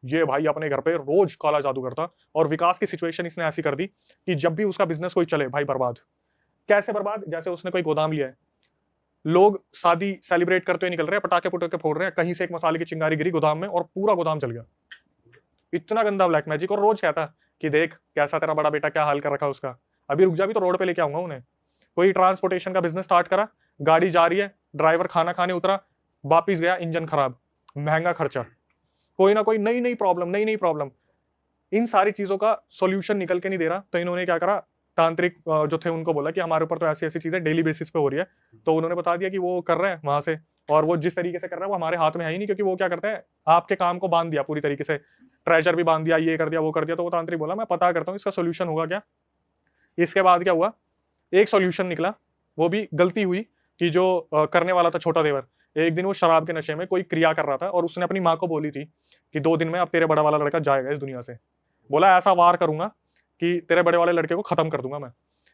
ये भाई अपने घर पे रोज काला जादू करता, और विकास की सिचुएशन इसने ऐसी कर दी कि जब भी उसका बिजनेस कोई चले भाई बर्बाद। कैसे बर्बाद? जैसे उसने कोई गोदाम लिया है, लोग शादी सेलिब्रेट करते हुए निकल रहे हैं, पटाखे पुटाखे फोड़ रहे हैं, कहीं से एक मसाले की चिंगारी गिरी गोदाम में और पूरा गोदाम जल गया। इतना गंदा ब्लैक मैजिक। और रोज कहता कि देख कैसा तेरा बड़ा बेटा क्या हाल कर रखा है उसका, अभी रुक जा, भी तो रोड पे लेके आऊंगा उन्हें। कोई ट्रांसपोर्टेशन का बिजनेस स्टार्ट करा, गाड़ी जा रही है, ड्राइवर खाना खाने उतरा, वापिस गया, इंजन खराब, महंगा खर्चा, कोई ना कोई नई नई प्रॉब्लम, नई नई प्रॉब्लम। इन सारी चीजों का सॉल्यूशन निकल के नहीं दे रहा, तो इन्होंने क्या करा, तांत्रिक जो थे उनको बोला कि हमारे ऊपर तो ऐसी ऐसी चीजें डेली बेसिस पे हो रही है। तो उन्होंने बता दिया कि वो कर रहे हैं वहां से, और वो जिस तरीके से कर रहा है वो हमारे हाथ में है ही नहीं, क्योंकि वो क्या करते हैं, आपके काम को बांध दिया पूरी तरीके से, ट्रेजर भी बांध दिया, ये कर दिया वो कर दिया। तो वो तांत्रिक बोला मैं पता करता हूँ इसका सोल्यूशन होगा क्या। इसके बाद क्या हुआ, एक सॉल्यूशन निकला, वो भी गलती हुई कि जो करने वाला था छोटा देवर, एक दिन वो शराब के नशे में कोई क्रिया कर रहा था, और उसने अपनी माँ को बोली थी कि 2 दिन में अब तेरे बड़ा वाला लड़का जाएगा इस दुनिया से। बोला ऐसा वार करूंगा कि तेरे बड़े वाले लड़के को खत्म कर दूंगा मैं।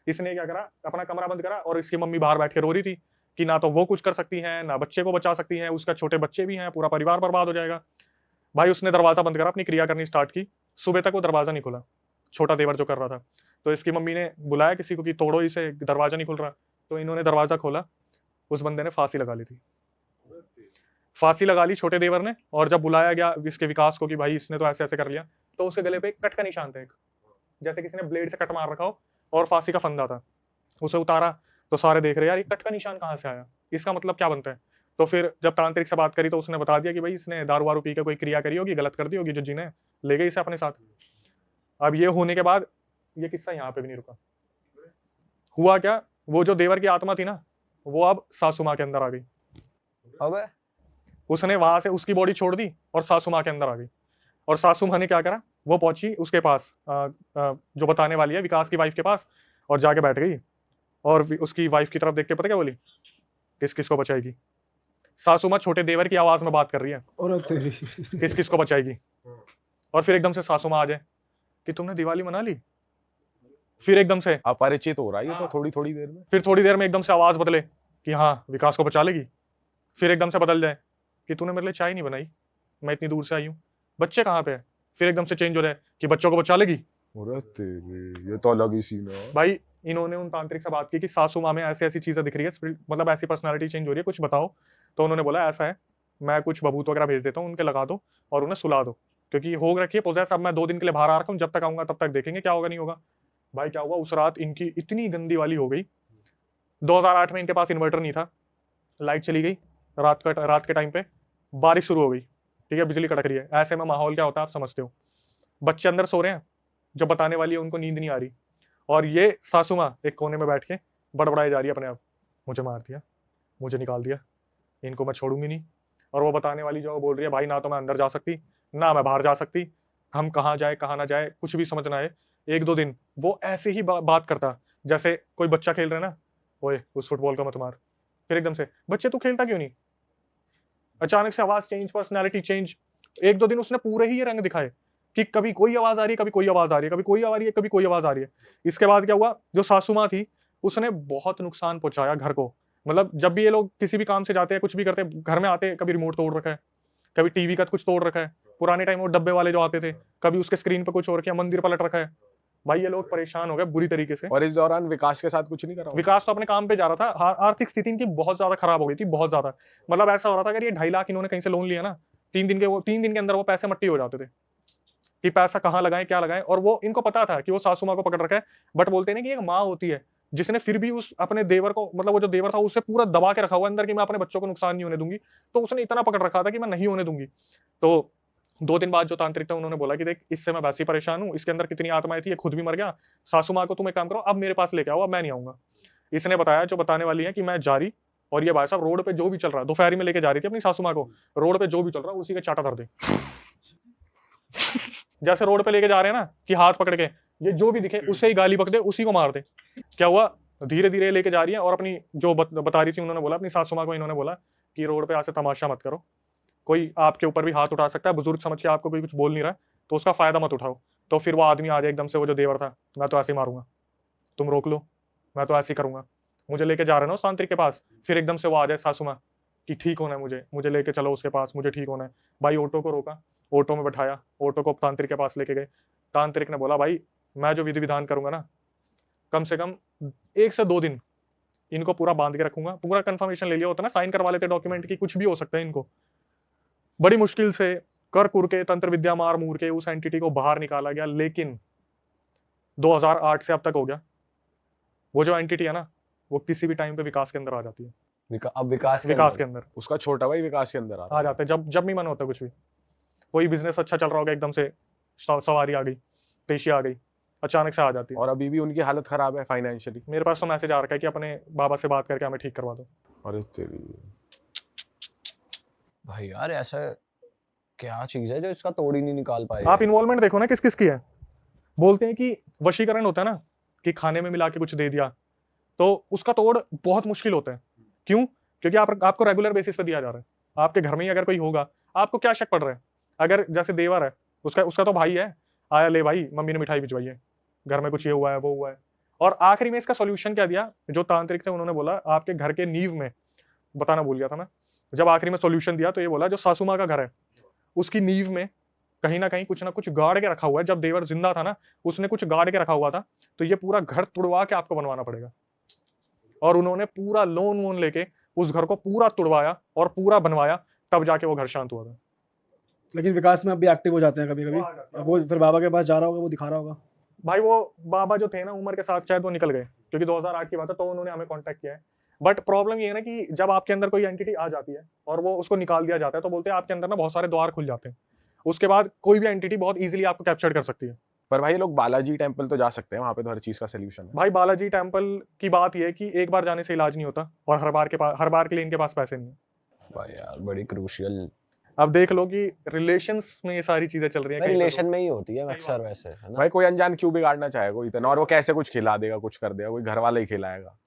इसने क्या करा, अपना कमरा बंद करा, और इसकी मम्मी बाहर बैठ के रो रही थी कि ना तो वो कुछ कर सकती है, ना बच्चे को बचा सकती है, उसका छोटे बच्चे भी हैं, पूरा परिवार बर्बाद हो जाएगा। भाई उसने दरवाजा बंद करा, अपनी क्रिया करनी स्टार्ट की, सुबह तक वो दरवाजा नहीं खुला, छोटा देवर जो कर रहा था। तो इसकी मम्मी ने बुलाया किसी को कि तोड़ो इसे, दरवाजा नहीं खुल रहा। तो इन्होंने दरवाजा खोला, उस बंदे ने फांसी लगा ली थी। फांसी लगा ली छोटे देवर ने, और जब बुलाया गया इसके विकास को कि भाई इसने तो ऐसे ऐसे कर लिया, तो उसके गले पे एक कट का निशान था, एक जैसे किसी ने ब्लेड से कट मार रखा हो, और फांसी का फंदा था। उसे उतारा तो सारे देख रहे यार ये कट का निशान कहाँ से आया, इसका मतलब क्या बनता है। तो फिर जब तांत्रिक से बात करी तो उसने बता दिया कि भाई इसने दारू वारू पी के कोई क्रिया करी होगी, गलत कर दी होगी, जो जिन्हें ले गई इसे अपने साथ। अब ये होने के बाद ये किस्सा यहाँ पे भी नहीं रुका। हुआ क्या, वो जो देवर की आत्मा थी ना, वो अब सासू माँ के अंदर आ गई। अबे उसने वहां से उसकी बॉडी छोड़ दी और सासू माँ के अंदर आ गई। और सासू माँ ने क्या करा, वो पहुंची उसके पास, जो बताने वाली है विकास की वाइफ के पास, और जाके बैठ गई। और उसकी वाइफ की तरफ देख के पता क्या बोली, किस किस को बचाएगी। सासू माँ छोटे देवर की आवाज में बात कर रही है, और तेरी किस किस को बचाएगी। और फिर एकदम से सासू माँ आ जाए कि तुमने दिवाली मना ली। फिर एकदम से अपरिचित हो रहा है ये तो थोड़ी थोड़ी देर में। फिर थोड़ी देर में एकदम से आवाज बदले कि हाँ विकास को बचा लेगी। फिर एकदम से बदल जाए कि तूने मेरे लिए चाय नहीं बनाई, मैं इतनी दूर से आई हूँ, बच्चे कहाँ पे है। फिर एकदम से चेंज हो जाए कि बच्चों को बचा लेगी। अरे तेरे, ये तो अलग ही सीन है। भाई इन्होंने उन तांत्रिक से बात की कि सासू माँ में ऐसी ऐसी चीजें दिख रही है, मतलब ऐसी पर्सनालिटी चेंज हो रही है, कुछ बताओ। तो उन्होंने बोला ऐसा है, मैं कुछ बबूत वगैरह भेज देता हूँ, उनके लगा दो और उन्हें सुला दो, क्योंकि हो रखी है पोजेस। अब मैं 2 दिन के लिए बाहर आ रखा हूँ, जब तक आऊंगा तब तक देखेंगे क्या होगा नहीं होगा। भाई क्या हुआ, उस रात इनकी इतनी गंदी वाली हो गई। 2008 में इनके पास इन्वर्टर नहीं था, लाइट चली गई रात के टाइम पे, बारिश शुरू हो गई, ठीक है, बिजली कड़क रही है। ऐसे में माहौल क्या होता है आप समझते हो। बच्चे अंदर सो रहे हैं, जो बताने वाली है उनको नींद नहीं आ रही, और ये सासू माँ एक कोने में बैठ के बड़बड़ाई जा रही है अपने आप, मुझे मार दिया, मुझे निकाल दिया, इनको मैं छोड़ूंगी नहीं। और वो बताने वाली जो बोल रही है भाई ना तो मैं अंदर जा सकती ना मैं बाहर जा सकती, हम कहाँ जाए कहाँ ना जाए कुछ भी समझ ना आए। 1-2 दिन वो ऐसे ही बात करता, जैसे कोई बच्चा खेल रहा है ना, ओए उस फुटबॉल का मत मार। फिर एकदम से बच्चे तू खेलता क्यों नहीं, अचानक से आवाज चेंज, पर्सनैलिटी चेंज। 1-2 दिन उसने पूरे ही ये रंग दिखाए कि कभी कोई आवाज आ रही है, कभी कोई आवाज आ रही है, कभी कोई आ रही है, कभी कोई आवाज आ रही है। इसके बाद क्या हुआ, जो सासू माँ थी उसने बहुत नुकसान पहुंचाया घर को। मतलब जब भी ये लोग किसी भी काम से जाते हैं, कुछ भी करते हैं, घर में आते हैं, कभी रिमोट तोड़ रखा है, कभी टीवी का कुछ तोड़ रखा है, पुराने टाइम वो डब्बे वाले जो आते थे, कभी उसके स्क्रीन पर कुछ हो रखा है, मंदिर पलट रखा है। भाई ये लोग परेशान हो गए बुरी तरीके से। और इस दौरान विकास के साथ कुछ नहीं करा? विकास तो अपने काम पे जा रहा था, आर्थिक स्थिति इनकी बहुत ज्यादा खराब हो गई थी, बहुत ज्यादा। मतलब ऐसा हो रहा था अगर ये 2.5 लाख इन्होंने कहीं से लोन लिया ना, 3 दिन के अंदर वो पैसे मट्टी हो जाते थे कि पैसा कहाँ लगाएं क्या लगाएं। और वो इनको पता था कि वो सासू माँ को पकड़ रखा है, बट बोलते नहीं कि एक माँ होती है जिसने फिर भी उस अपने देवर को, मतलब वो जो देवर था उसे पूरा दबा के रखा हुआ अंदर कि मैं अपने बच्चों को नुकसान नहीं होने दूंगी, तो उसने इतना पकड़ रखा था कि मैं नहीं होने दूंगी। तो 2 दिन बाद जो तांत्रिक था उन्होंने बोला कि देख इससे मैं वैसे ही परेशान हूँ, इसके अंदर कितनी आत्माएं थी, ये खुद भी मर गया, सासू माँ को तुम एक काम करो अब मेरे पास लेके आओ, अब मैं नहीं आऊंगा। इसने बताया जो बताने वाली है कि मैं जा रही, और ये भाई साहब रोड पे जो भी चल रहा है, दोपहरी में लेके जा रही थी अपनी सासू माँ को, रोड पे जो भी चल रहा है उसी के चाटा धर दे। जैसे रोड पे लेके जा रहे हैं ना कि हाथ पकड़ के, ये जो भी दिखे उससे ही गाली बक दे, उसी को मार दे। क्या हुआ, धीरे धीरे लेके जा रही है, और अपनी जो बता रही थी उन्होंने बोला, अपनी सासू माँ को इन्होंने बोला कि रोड पे ऐसे तमाशा मत करो, कोई आपके ऊपर भी हाथ उठा सकता है, बुजुर्ग समझ के आपको कोई कुछ बोल नहीं रहा है तो उसका फायदा मत उठाओ। तो फिर वो आदमी आ जाए एकदम से, वो जो देवर था, मैं तो ऐसे ही मारूंगा, तुम रोक लो, मैं तो ऐसे ही करूंगा, मुझे लेके जा रहे हो ना उस तांत्रिक के पास। फिर एकदम से वो आ जाए सासू माँ कि ठीक होना है मुझे, मुझे लेके चलो उसके पास, मुझे ठीक होना है। भाई ऑटो को रोका, ऑटो में बैठाया, ऑटो को तांत्रिक के पास लेके गए। तांत्रिक ने बोला भाई मैं जो विधि विधान करूंगा ना, कम से कम 1 से 2 दिन इनको पूरा बांध के रखूंगा। पूरा कंफर्मेशन ले लिया होता ना, साइन करवा लेते डॉक्यूमेंट की, कुछ भी हो सकता है इनको। बड़ी मुश्किल से कर कुर के तंत्र विद्या मार मूर के उस एंटिटी को बाहर निकाला गया, लेकिन 2008 से अब तक हो गया, वो जो एंटिटी है ना वो किसी भी टाइम पे विकास के अंदर आ जाती है। अब विकास के अंदर उसका छोटा भाई विकास के अंदर आ जाता है, जब भी मन होता है। कुछ भी, कोई बिजनेस अच्छा चल रहा होगा, एकदम से सवारी आ गई, पेशी आ गई, अचानक से आ जाती है। और अभी भी उनकी हालत खराब है फाइनेंशियली। मेरे पास तो मैसेज आ रखा है कि अपने बाबा से बात करके हमें ठीक करवा दो। अरे तेरी भाई यार, ऐसा क्या चीज है जो इसका तोड़ ही नहीं निकाल पाए। आप इन्वॉल्वमेंट देखो ना किस किस की है। बोलते हैं कि वशीकरण होता है ना, कि खाने में मिला के कुछ दे दिया, तो उसका तोड़ बहुत मुश्किल होता है। क्यों? क्योंकि आपको रेगुलर बेसिस पे दिया जा रहा है। आपके घर में ही अगर कोई होगा, आपको क्या शक पड़ रहा है? अगर जैसे देवर है, उसका तो भाई है, आया ले भाई मम्मी ने मिठाई भिजवाई है, घर में कुछ ये हुआ है वो हुआ है। और आखिरी में इसका सॉल्यूशन क्या दिया जो तांत्रिक थे, उन्होंने बोला आपके घर के नींव में, बताना भूल गया था मैं, जब आखिरी में सॉल्यूशन दिया तो ये बोला जो सासू माँ का घर है उसकी नींव में कहीं ना कहीं कुछ ना कुछ गाड़ के रखा हुआ है। जब देवर जिंदा था ना, उसने कुछ गाड़ के रखा हुआ था, तो ये पूरा घर तुड़वा के आपको बनवाना पड़ेगा। और उन्होंने पूरा लोन वोन लेके उस घर को पूरा तुड़वाया और पूरा बनवाया, तब जाके वो घर शांत हुआ था। लेकिन विकास में अब भी एक्टिव हो जाते हैं कभी कभी। वो फिर बाबा के पास जा रहा होगा, वो दिखा रहा होगा। भाई वो बाबा जो थे ना उम्र के साथ शायद वो निकल गए, क्योंकि 2008 की बात है, तो उन्होंने हमें कांटेक्ट किया है। बट प्रॉब्लम ये है ना कि जब आपके अंदर कोई एंटिटी आ जाती है और वो उसको निकाल दिया जाता है, तो बोलते हैं आपके अंदर ना बहुत सारे द्वार खुल जाते हैं। उसके बाद कोई भी एंटिटी बहुत इजीली आपको कैप्चर कर सकती है। पर भाई लोग बालाजी टेम्पल तो जा सकते हैं, वहां पे तो हर चीज का सोल्यूशन है। भाई बालाजी टेम्पल की बात ये है कि एक बार जाने से इलाज नहीं होता, और हर बार के लिए इनके पास पैसे नहीं है। भाई यार बड़ी क्रूशियल। अब देख लो कि रिलेशंस में ये सारी चीजें चल रही है। रिलेशन में ही होती है अक्सर वैसे, है ना भाई कोई अनजान क्यों बिगाड़ना चाहेगा इतना, और वो कैसे कुछ खिला देगा, कुछ कर देगा, कोई घर वाला ही खिलाएगा।